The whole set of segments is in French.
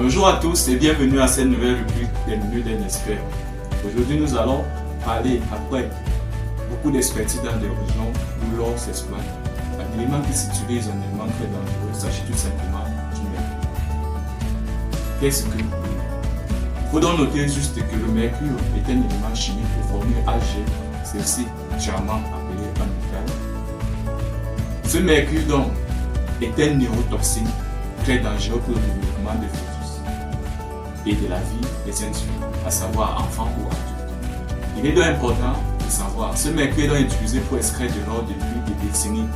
Bonjour à tous et bienvenue à cette nouvelle rubrique des minutes d'un expert. Aujourd'hui, nous allons parler, après beaucoup d'expertise dans des régions où l'or s'exploite, un élément qui s'utilise, un élément très dangereux, il s'agit tout simplement du mercure. Qu'est-ce que le mercure? Il faut donc noter juste que le mercure est un élément chimique de formule Ag, c'est aussi généralement appelé un métal. Ce mercure donc est un neurotoxine très dangereux pour le développement des fœtus et de la vie des individus, à savoir enfants ou adultes. Il est donc important de savoir, ce mercure est donc utilisé pour extraire de l'or depuis des décennies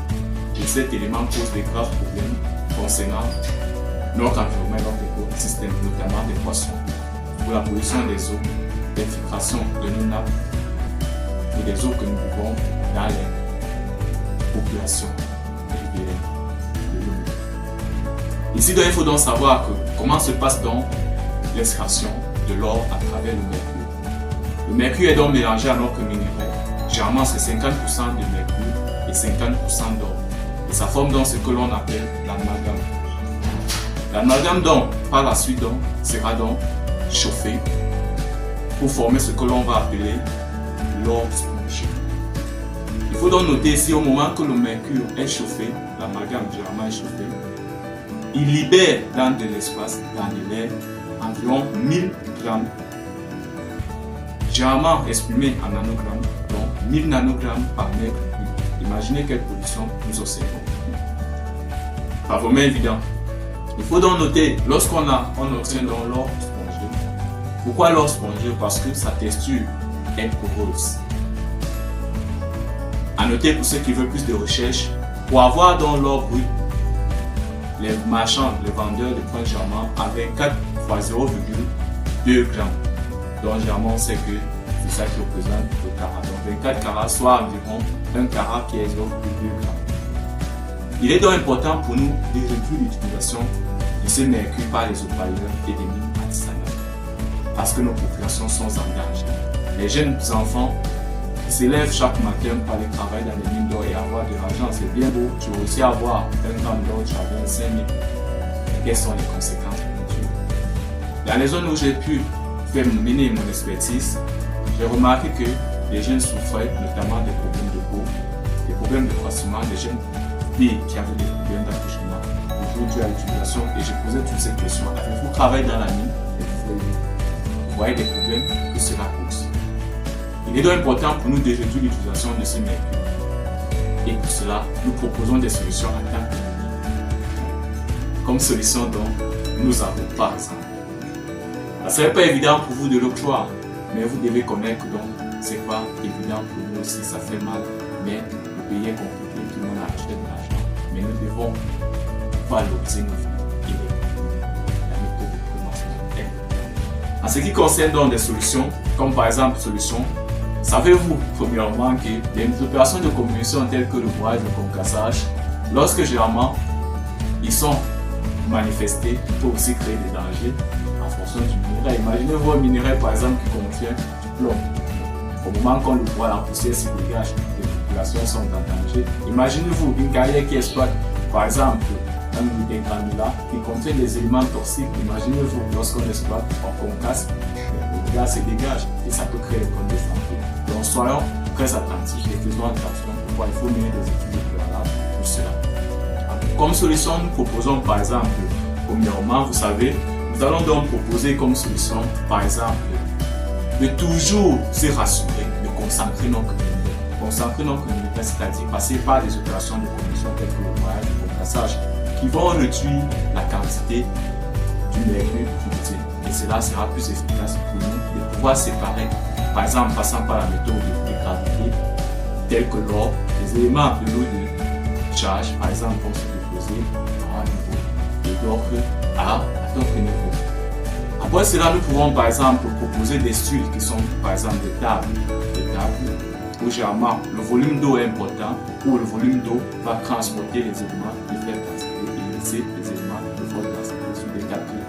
et cet élément pose de graves problèmes concernant notre environnement et notre écosystème, notamment des poissons, pour la pollution des eaux, l'infiltration de nos nappes et des eaux que nous buvons dans les populations rivières de l'eau. Ici, donc, il faut donc savoir comment se passe donc l'extraction de l'or à travers le mercure. Le mercure est donc mélangé à notre minerai. Généralement, c'est 50% de mercure et 50% d'or. Et ça forme donc ce que l'on appelle l'amalgame. L'amalgame donc, par la suite donc, sera donc chauffé pour former ce que l'on va appeler l'or spongieux. Il faut donc noter ici, au moment que le mercure est chauffé, l'amalgame généralement est chauffé, il libère dans de l'espace, dans de l'air, environ 1000 grammes, généralement exprimé en nanogrammes, donc 1000 nanogrammes par mètre cube. Imaginez quelle pollution nous observons. Pas vraiment évident. Il faut donc noter, lorsqu'on obtient donc l'or spongieux. Pourquoi l'or spongieux? Parce que sa texture est poreuse. À noter pour ceux qui veulent plus de recherche, pour avoir donc l'or brut, les marchands, les vendeurs de points diamant avaient 4 x 0,2 grammes. Donc généralement on sait que c'est ça qui représente le carat. Donc 24 carats, soit environ 1 carat qui est 0,2 grammes. Il est donc important pour nous de réduire l'utilisation de ce mercure par les opailleurs et des mines artisanales. Parce que nos populations sont en danger. Les jeunes enfants qui s'élèvent chaque matin pour aller travailler dans les mines d'or et avoir de l'argent, c'est bien beau. Tu veux aussi avoir 1 gramme d'or, tu as 25 000. Quelles sont les conséquences? Dans les zones où j'ai pu faire mener mon expertise, j'ai remarqué que les jeunes souffraient notamment des problèmes de peau, des problèmes de croissement, des jeunes filles qui avaient des problèmes d'accouchement, dû à l'utilisation, et je posais toutes ces questions. Avez-vous travaillé dans la mine et vous voyez des problèmes que cela cause? Il est donc important pour nous de réduire l'utilisation de ce mercure. Et pour cela, nous proposons des solutions à temps. Comme solution donc, nous avons par exemple. Ce n'est pas évident pour vous de le croire, mais vous devez connaître donc c'est pas évident pour nous aussi, ça fait mal, mais le pays est compliqué, tout le monde a acheté de l'argent, mais nous devons valoriser nos vies et la méthode de prévention. En ce qui concerne donc des solutions, comme par exemple solution, savez-vous premièrement que des opérations de communication telles que le broyage, le concassage, lorsque généralement ils sont manifestés, ils peuvent aussi créer des dangers en fonction du minerai. Imaginez-vous un minerai par exemple qui contient du plomb. Au moment qu'on le voit, la poussière se dégage, les populations sont en danger. Imaginez-vous une carrière qui exploite par exemple un granula qui contient des éléments toxiques. Imaginez-vous lorsqu'on exploite, on concasse, le gaz se dégage et ça peut créer des problèmes de santé. Donc soyons très attentifs et faisons attention. Pourquoi il faut mener des études préalables pour cela. Comme solution, nous proposons par exemple, premièrement, vous savez, nous allons donc proposer comme solution, par exemple, de toujours se rassurer, de concentrer nos communautés. Concentrer nos communautés, c'est-à-dire passer par des opérations de commission telles que le broyage, le concassage, qui vont réduire la quantité du mercure utilisé. Et cela sera plus efficace pour nous de pouvoir séparer, par exemple, passant par la méthode de gravité, telle que l'or, les éléments de l'eau de charge, par exemple, vont se déposer à un niveau et d'autres à d'autres niveaux. Après cela, nous pouvons par exemple proposer des styles qui sont par exemple des tables où généralement le volume d'eau est important, où le volume d'eau va transporter les éléments de faible densité et laisser les éléments de forte densité sur des calculs.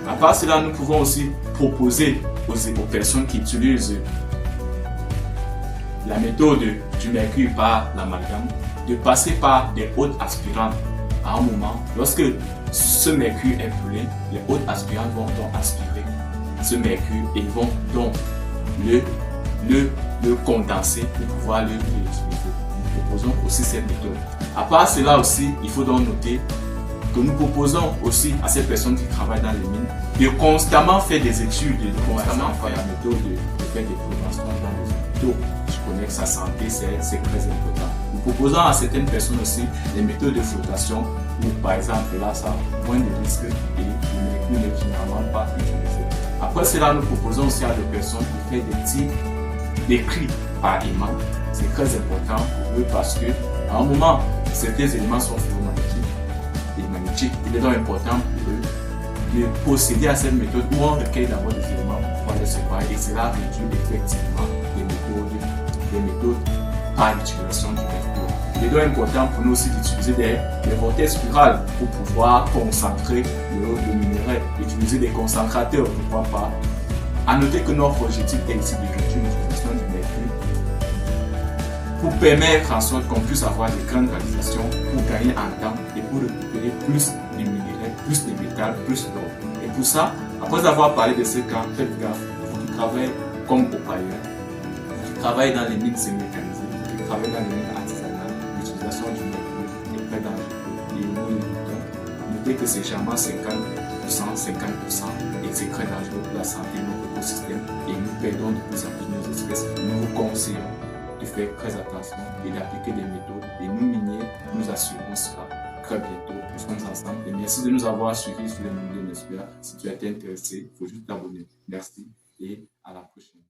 À part cela, nous pouvons aussi proposer aux personnes qui utilisent la méthode du mercure par l'amalgame de passer par des hautes aspirantes à un moment, lorsque ce mercure est brûlé, les autres aspirants vont donc aspirer ce mercure et vont donc le condenser pour pouvoir le réutiliser. Nous proposons aussi cette méthode. À part cela aussi, il faut donc noter que nous proposons aussi à ces personnes qui travaillent dans les mines de constamment faire des études, de constamment faire la méthode de faire des préventions dans les hôpitaux. Je connais que sa santé, c'est très important. Nous proposons à certaines personnes aussi des méthodes de flottation où, par exemple, là, ça a moins de risques et le mercure n'est généralement pas utilisé. Après cela, nous proposons aussi à des personnes de faire des types d'écrits par aimant. C'est très important pour eux parce que à un moment, certains éléments sont magnétiques. Il est donc important pour eux de procéder à cette méthode où on recueille d'abord des éléments pour pouvoir les séparer et cela réduit effectivement des méthodes par l'utilisation du mercure. Il est donc important pour nous aussi d'utiliser des vortex spirales pour pouvoir concentrer le minerai, utiliser des concentrateurs, pourquoi pas. À noter que notre objectif est ici de réduire l'utilisation du mercure pour permettre en sorte qu'on puisse avoir des grandes réalisations pour gagner en temps et pour récupérer plus de minerais, plus de métal, plus d'or. Et pour ça, après avoir parlé de ce cas, faites gaffe, vous qui travaillez comme opailleur, vous qui travaillez dans les mines semi-mécanisées, vous qui travaillez dans les mines artisanales, l'utilisation du mercure est très dangereuse. Et nous l'écoutons. Notez que c'est généralement 50% et c'est très dangereux pour la santé de notre écosystème et nous perdons de plus en plus nos espèces. Nous vous conseillons de faire très attention et d'appliquer des méthodes et nous miniers, nous assurons cela très bientôt. Nous sommes ensemble et merci de nous avoir suivis sur les vidéos. Si tu es intéressé, il faut juste t'abonner. Merci et à la prochaine.